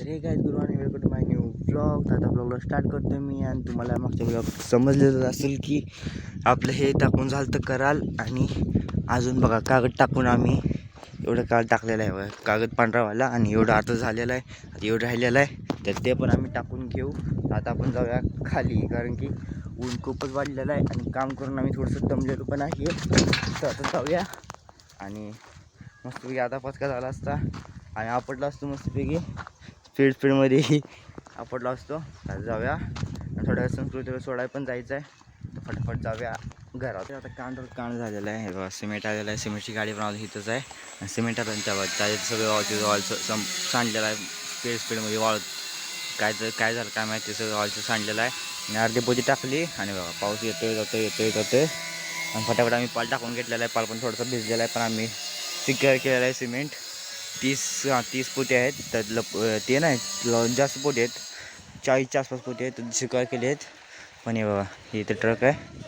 तर हे काय good morning, welcome to my new blog. आता ब्लॉगला स्टार्ट करतो मी. आणि तुम्हाला मागच्या ब्लॉग समजलेलं असेल की आपलं हे टाकून झालं तर कराल. आणि अजून बघा कागद टाकून आम्ही एवढं काल टाकलेलं आहे, कागद पांढरावाला. आणि एवढं आता झालेलं आहे, आता एवढं राहिलेलं आहे, तर ते पण आम्ही टाकून घेऊ. आता आपण जाऊया खाली, कारण की ऊन खूपच वाढलेलं आहे आणि काम करून आम्ही थोडंसं दमलेलो पण आहे. तर आता जाऊया. आणि मस्तपैकी आता पचका झाला असता आणि आपटला असतो मस्तपैकी स्पीडमध्ये आपटला असतो. तर जाऊया. थोड्या वेळ संस्कृतीला सोडायला पण जायचं आहे, तर फटाफट जाऊया घरात. आता कांड झालेलं आहे. हे बघा सिमेंट आलेलं आहे, सिमेंटची गाडी पण आली इथंच आहे. आणि सिमेंट आता त्याच्यात सगळं ऑइल सांडलेलं आहे स्पीडमध्ये वाळत. काय झालं काय माहिती, सगळं ऑइलचं सांडलेलं आहे. आणि अर्धी पोती टाकली आणि बघा पाऊस येतोय जातोय. आणि फटाफट आम्ही पाल टाकून घेतलेला आहे. पाल पण थोडंसं भिजलेला आहे, पण आम्ही सिक्युअर केलेलं आहे. सिमेंट 30 पोते आहेत, त्यातलं ते नाही जास्त पोते आहेत, 40च्या आसपास पोते आहेत, सिक्युअर केले आहेत. पण हे बघा हे इथे ट्रक आहे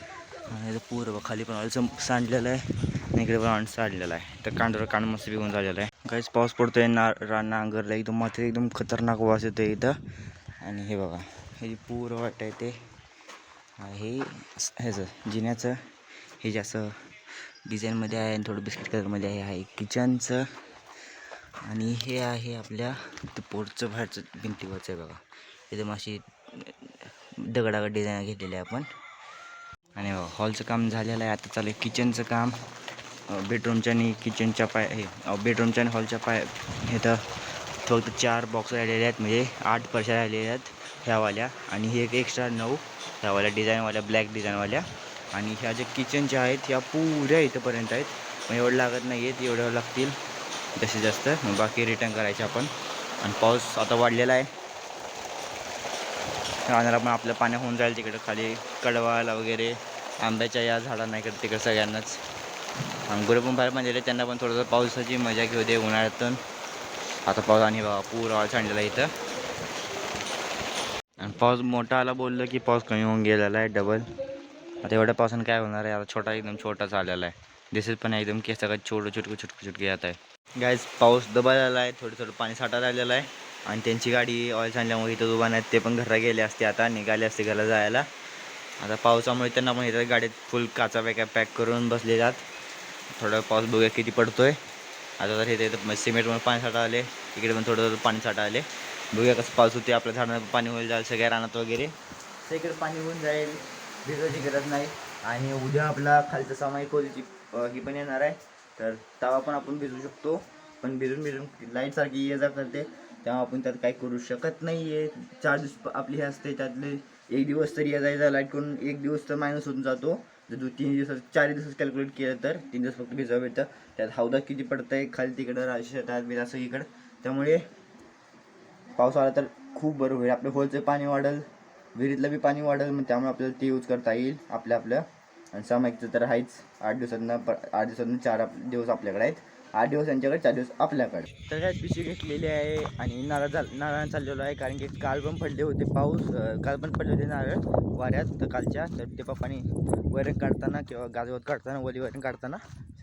आणि पूर्ण खाली पण ऑइलचं सांडलेलं आहे आणि इकडे पण ऑइल सांडलेलं आहे. तर कांड मस्त बिघून झालेलं आहे. काहीच पाऊस पडतोय, नांगरला एकदम मात्र एकदम खतरनाक वास येतो इथं. आणि हे बघा हे पूर्ण वाट आहे, ते हे ह्याचं जिन्याचं हे जास्त डिझाईनमध्ये आहे आणि थोडं बिस्किट कलरमध्ये आहे किचनचं. आणि हे आहे आपल्या ते पोर्टचं बाहेरचं भिंतीवरचं आहे बघा, एकदम अशी दगडागड डिझाईन घेतलेली आहे आपण. आणि हॉलचं काम झालेलं आहे. आता चालू आहे किचनचं काम. बेडरूमच्या आणि किचनच्या बेडरूमच्या आणि हॉलच्या इथं फक्त 4 बॉक्स राहिलेले आहेत, म्हणजे 8 परशा राहिलेल्या आहेत ह्यावाल्या. आणि हे एक एक्स्ट्रा 9 ह्यावाल्या डिझाईनवाल्या, ब्लॅक डिझाईनवाल्या. आणि ह्या ज्या किचनच्या आहेत ह्या पुऱ्या इथंपर्यंत आहेत, पण एवढं लागत नाही आहेत, एवढं लागतील जास्तीत जास्त. मग बाकी रिटर्न करायचे आपण. आणि पाऊस आता वाढलेला आहे, राहण्याला पण आपलं पाणी होऊन जाईल तिकडं खाली कडवाला वगैरे, आंब्याच्या या झाडांना इकडे तिकडे सगळ्यांनाच. आणि गुरं पण बाहेर बांधलेले, त्यांना पण थोडंसं पावसाची मजा घेऊ दे उन्हाळ्यातून. आता पाऊस आणि बघा पूर सांडलेला आहे इथं. आणि पाऊस मोठा आला बोललं की पाऊस कमी होऊन गेलेला आहे डबल. आता एवढ्या पावसानं काय होणार आहे, आता एकदम छोटाच आलेला आहे. दिसत पण एकदम की सगळं चुटकी येत आहे. गाईज पाऊस डबल आला आहे, थोडं पाणी साठा राहिलेलं आहे. आणि त्यांची गाडी ऑइल सांडल्यामुळे इथं उभा नाहीत, ते पण घरला गेले असते, आता निघाले असते घरला जायला. आता पावसामुळे त्यांना पण इथं गाडीत फुल काचा पॅक करून बसले जात. थोडा पाऊस बघूया किती पडतोय. आता तर इथं सिमेंटमध्ये पाणी साठा आले, इकडे पण थोडं पाणी साठा आले. बघूया कसं पाऊस होते, आपल्या झाडांना पाणी होईल जाईल, सगळ्या रानात वगैरे सगळीकडे पाणी होऊन जाईल, भिजायची गरज नाही. आणि उद्या आपला खालचं सामायिक खोलीची ही पण येणार आहे, तर तेव्हा पण आपण भिजू शकतो. पण भिजून लाईट सारखी ये जा करते, तेव्हा आपण त्यात काही करू शकत नाही आहे. 4 दिवस आपली हे असते, त्यातले 1 दिवस तरी जायचा लाईट करून 1 दिवस तर मायनस होऊन जातो. जर 3 दिवस 4 दिवस कॅल्क्युलेट केलं तर 3 दिवस फक्त भिजावं येतं. त्यात हौदात किती पडतं आहे खाली तिकडं शेतात बिरा सगळीकडं. त्यामुळे पाऊस आला तर खूप बरं होईल, आपलं होलचं पाणी वाढेल, विहिरीतलं बी पाणी वाढेल. मग त्यामुळे आपल्याला ते यूज करता येईल आपल्या. आणि सामायिकचं तर आहेच, 8 दिवसातनं 4 दिवस आपल्याकडे आहेत, 8 दिवस यांच्याकडे, 4 दिवस आपल्याकडे. तर काय पिशवी घेतलेली आहे आणि नारळ चाललेलो आहे, कारण की काल पण पडले होते काल पण पडले होते नारळ वाऱ्यात तर कालच्या. तर ते पप्पानी वैरण काढताना किंवा गाजवत काढताना वली वैरण काढताना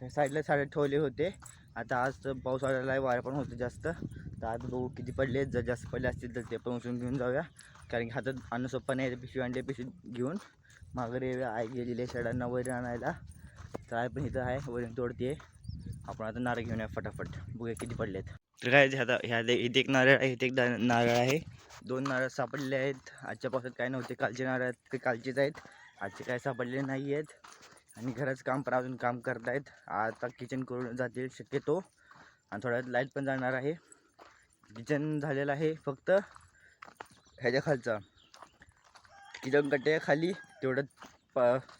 साईडला ठेवले होते. आता आज तर पाऊस आलेला आहे, वारा पण होतं जास्त. तर आज बघू किती पडले, जर जास्त पडले असतील तर ते पण उचलून घेऊन जाऊया, कारण की हातात आणणं सोपं नाही. पिशवी आणली, पिशवी घेऊन माघारी आई गेलेली आहे शेडांना वैरण आणायला. तर आई पण इथं आहे, वैरण तोडते. आपण आता नारळ घेऊन या फटाफट, बघूया किती पडलेत. तर काय ह्या इथे एक नारळ आहे, इथे एक नारळ आहे, 2 नारळ सापडले आहेत. आजच्या पावसात काय नव्हते, कालचे नारळ आहेत ते कालचेच आहेत, आजचे काय सापडले नाही आहेत. आणि घराचं काम पण अजून काम करतायत. आता किचन करून जातील शक्यतो, आणि थोड्या लाईट पण जाणार आहे. किचन झालेलं आहे, फक्त ह्याच्या खालचा किचन कट्ट्या खाली तेवढं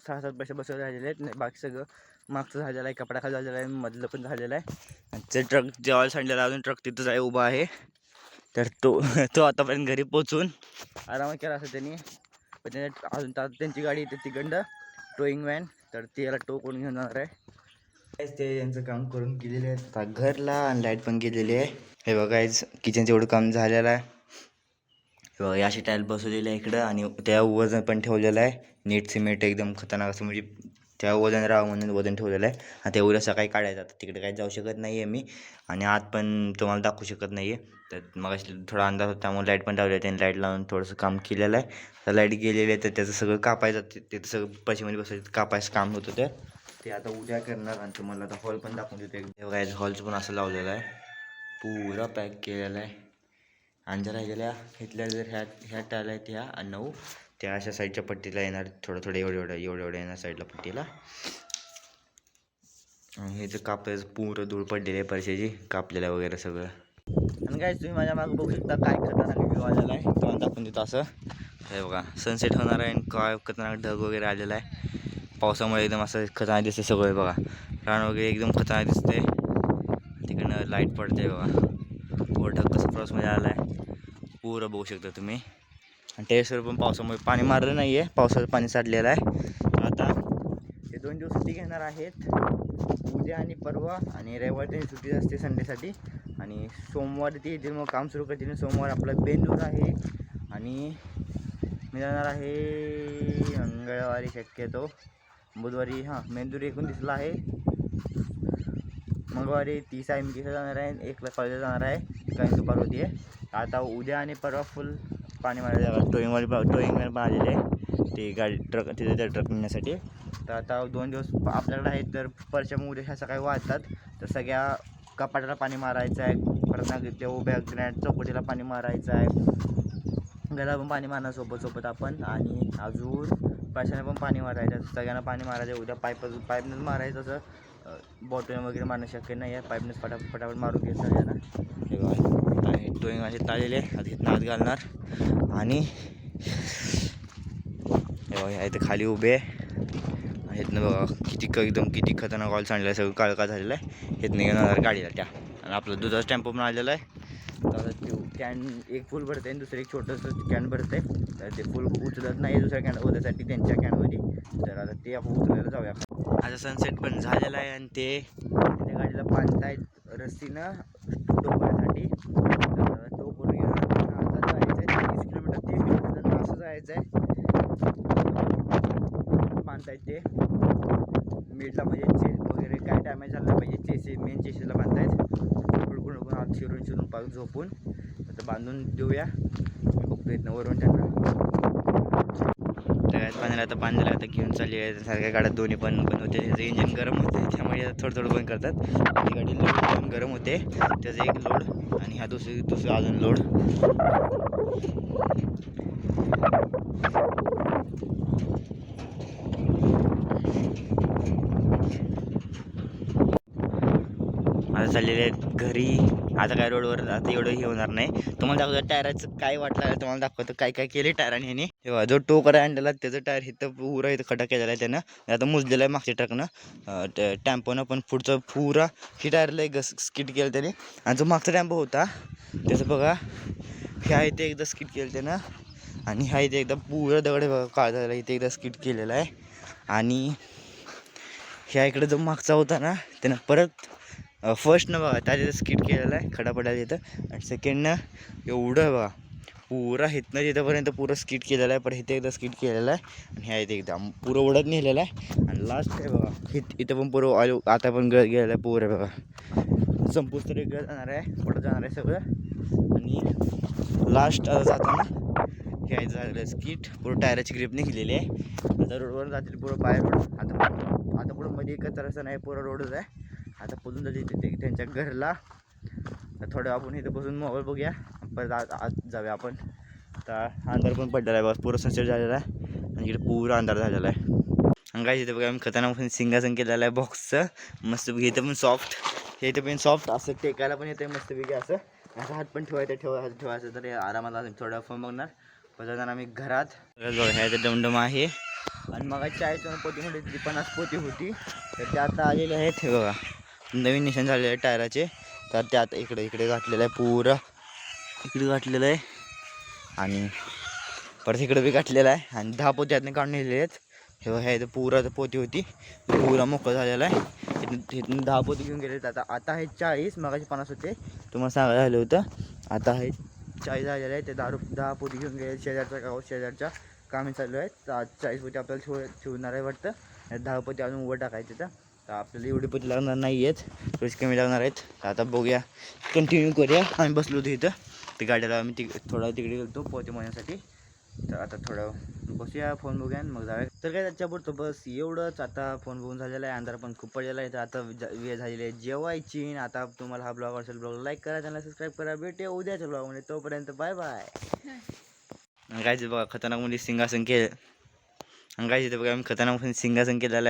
6-7 पैसे बसवले राहिलेले आहेत. नाही बाकी सगळं मागचं झालेलं आहे, कपडा खाली झालेला आहे, मधलं पण झालेलं आहे. आणि ते ट्रक जे ऑइल सांडलेला अजून ट्रक तिथंच आहे उभा आहे. तर तो आतापर्यंत घरी पोचून आराम केला असं त्यांनी. पण त्याने अजून त्यांची गाडी येते तिकडं टोईंग व्हॅन, तर ते याला टो करून घेऊन जाणार आहे. ते यांचं काम करून गेलेले आहे आता घरला, आणि लाईट पण गेलेली आहे. हे बघा किचनचं एवढं काम झालेलं आहे. हे बघा अशी टाईल बसवलेली आहे इकडं, आणि त्या वजन पण ठेवलेलं आहे नीट, सिमेंट एकदम खतरनाक असं, म्हणजे त्या वजन राहावं म्हणून वजन ठेवलेलं आहे. आणि त्या उद्या सकाळी काढायचं, आता तिकडे काही जाऊ शकत नाही आहे मी, आणि आत पण तुम्हाला दाखवू शकत नाही आहे. तर मग थोडा अंदाज होता त्यामुळे लाईट पण लावली आहे. त्यांनी लाईट लावून थोडंसं काम केलेलं आहे. तर लाईट गेलेली आहे तर त्याचं सगळं कापायचं तिथं सगळं पैशामध्ये बसायचं कापायचं काम होतं ते आता उद्या करणार. आणि तुम्हाला आता हॉल पण दाखवून देतो. एक काय हॉलचं पण असं लावलेलं आहे, पुरा पॅक केलेलं आहे. आणि जर राहिलेल्या घेतल्या जर ह्या टायला आहेत ह्या 9 त्या अशा साईडच्या पट्टीला येणार, थोडं एवढं येणार साईडला पट्टीला. आणि हे जे कापायचं पुरं धूळ पडलेली आहे पैशाची कापलेल्या वगैरे सगळं. आणि काय तुम्ही माझ्या मागं बघू शकता काय खतरनाक व्ह्यू आलेला आहे. तुम्हाला दाखवून देतो असं. हे बघा सनसेट होणार आहे आणि काय खतरनाक ढग वगैरे आलेला आहे. पावसामुळे एकदम असं खतरनाक दिसते सगळं. बघा रान वगैरे एकदम खतरनाक दिसते. तिकडनं लाईट पडते बघा. वर ढग कसं क्रॉसमध्ये आलं आहे पुरं बघू शकता तुम्ही. आणि टेरेसवर पण पावसामुळे पाणी मारलं नाही आहे, पावसाचं पाणी साठलेलं आहे. आता ते 2 दिवस सुट्टी घेणार आहेत, उद्या आणि परवा. आणि रविवार त्यांची सुट्टी असते संडेसाठी. आणि सोमवारी ते येतील, मग काम सुरू करतील. सोमवार आपला बेंदूर आहे. आणि मी जाणार आहे मंगळवारी शक्यतो, बुधवारी बेंदूर 29ला आहे, मंगळवारी 30 आहे. मी जाणार आहे, 1ला कॉलेजला जाणार आहे, काही दुपार होती आहे. आता उद्या आणि परवा फुल पाणी मारायला टोईंगवर पण आलेले आहे ते गाडी ट्रक तिथे ट्रक नेण्यासाठी. तर आता 2 दिवस आपल्याकडे आहेत. तर परच्यामुळे उद्या ह्या सकाळी वाहतात. तर सगळ्या कपाटाला पाणी मारायचं आहे, परत त्या उभ्या चौकटीला पाणी मारायचं आहे, घराला पण पाणी मारणार सोबत आपण. आणि अजून पैशाने पण पाणी मारायचं, सगळ्यांना पाणी मारायचं. उद्या पाईपनंच मारायचं. असं बॉटल वगैरे मारणं शक्य नाही आहे, पाईपनंच फटाफट मारून घ्यायचं सगळ्यांना. हे बघा टोईंग असे ताळलेले आता इथं आत घालणार. आणि हे बघा इथं खाली उभे इथनं बघा किती खतरनाक ऑइल सांडलेलं आहे, सगळं काळका झालेलं आहे. इथनं घेणार गाडीला त्या. आणि आपलं दुधाचा टेम्पो पण आलेला आहे. तर ते कॅन एक फुल भरते आणि दुसरं एक छोटंसं कॅन भरते. तर ते फुल उचलत नाही दुसऱ्या कॅन होण्यासाठी त्यांच्या कॅनमध्ये. तर आता ते आपण उचलायला जाऊया. आता सनसेट पण झालेला आहे आणि ते त्या गाडीला बांधतायत रस्सीनं टोकण्यासाठी. तर टोकून घेऊन आता जायचं आहे 30 किलोमीटर असं जायचं आहे. बांधतायत ते मीठला म्हणजे चेस वगैरे काय डॅमेज झालं पाहिजे, मेन चेसीला बांधतायत. उडकून आत शिरून पाक झोपून आता बांधून देऊया. बघतो इथनं वरून त्यांना. तर पाण्याला आता बांधलेलं आता घेऊन चालली आहे. सारख्या गाड्यात दोन्ही पण बंद होते, त्याचं इंजन गरम होते त्यामुळे थोडं बंद करतात. आणि गाडी लोड पण गरम होते, त्याचं एक लोड आणि हा दुसरं अजून लोड. आता चाललेले आहेत घरी. आता काय रोडवर आता एवढं हे होणार नाही. तुम्हाला दाखवतो टायराचं काय वाटलं, तुम्हाला दाखवतो काय केले टायराने ह्याने. तेव्हा जो टोकर आणलेला त्याचं टायर इथं पुरा इथं खड्डा केलेला आहे त्यानं. आता मुजलेलं आहे मागच्या ट्रकनं, टॅम्पोनं पण पुढचं पुरा ही टायरला स्किट केलं त्याने. आणि जो मागचा टॅम्पो होता त्याचं बघा ह्या इथे एकदा स्किट केलं त्यानं. आणि ह्या इथे एकदा पुरं दगड बघा काळ झालेला इथे एकदा स्किट केलेला आहे. आणि ह्या इकडे जो मागचा होता ना त्यानं परत फर्स्टनं बघा त्याच्या स्किट केलेला आहे खडा पडायला इथं. आणि सेकंडनं एवढं बघा पुरा इथनं तिथंपर्यंत पुरं स्किट केलेलं आहे. पण इथे एकदा स्किट केलेलं आहे. आणि ह्या इथे एकदा पुरं ओढत नेलेलं आहे. आणि लास्ट आहे बघा इथं पण पुरं ऑइल आता पण गेलेलं आहे पुरं बघा. संपूस तरी जाणार आहे, पुढं जाणार आहे सगळं. आणि लास्ट आता जाताना हे झालेलं स्किट पुरं टायराची ग्रिप निघलेली आहे. आता रोडवर जातील पुरं बाय रोड. आता पुढं मध्ये एकच रस्ता नाही, पुरं रोडच आहे. आता पुढून जाते तिथे त्यांच्या घरला. थोडं आपण इथं बसून मोबाईल बघूया, परत आत जाऊया आपण. आता अंधार पण पडलेला आहे बस, पुरं सनसेट झालेला आहे. आणि इकडे पुरा अंधार झालेला आहे. आणि काय इथे बघा आम्ही खतरनाक सिंगासन केलेलं आहे बॉक्सचं मस्तपैकी. इथं पण सॉफ्ट, हे इथं पण सॉफ्ट असं टेकायला पण येतं मस्तपैकी. असं हात पण ठेवायचं तर आरामात थोडा फोन बघणार. परत आम्ही घरात ह्या इथं डमडम आहे. आणि मग 40 पोतीमध्ये 50 पोती होती, तर ते आता आलेले आहेत. हे बघा नवीन निशाण झालेले आहे टायराचे. तर ते आता इकडे गाठलेलं आहे पुरं, इकडे गाठलेलं आहे. आणि परत इकडे बी गाठलेलं आहे. आणि 10 पोती यातनं काढून नेलेले आहेत. हे बघा इथं पुरा पोती होती, पुरा मोकळं झालेला आहे. इथून 10 पोती घेऊन गेले. आता आहे 40, मगाशी 50 होते तुम्हाला सांगायला झालं होतं. आता आहे 40 झालेलं आहे. ते 10 पोती घेऊन गेले शेजारच्या कामी चालू आहेत. 40 पोती आपल्याला ठेवणार आहे वाटतं. 10 पोती अजून वर टाकायचे तर. तर आपल्याला एवढे पैसे लागणार नाही आहेत, थोडेसे कमी लागणार आहेत. तर आता बघूया, कंटिन्यू करूया. आम्ही बसलो होतो इथं, ते गाडीला आम्ही थोडा तिकडे गेलो पोते मोजण्यासाठी. तर आता थोडं बसूया, फोन बघूया मग जाऊया. तर काय त्याच्यापुरतं बस एवढंच. आता फोन बघून झालेला आहे, अंधार पण खूप पडलेला आहे. तर आता वेळ झालेली आहे जेवायची. आता तुम्हाला हा ब्लॉग असेल, ब्लॉग लाईक करा, चॅनल सबस्क्राईब करा. भेटूया उद्याच्या ब्लॉगमध्ये, तोपर्यंत बाय बाय. काय बघा खतरनाक मध्ये सिंहासन केलं. आणि काय बघा आम्ही खतरनाक सिंहासन केलेलं आहे.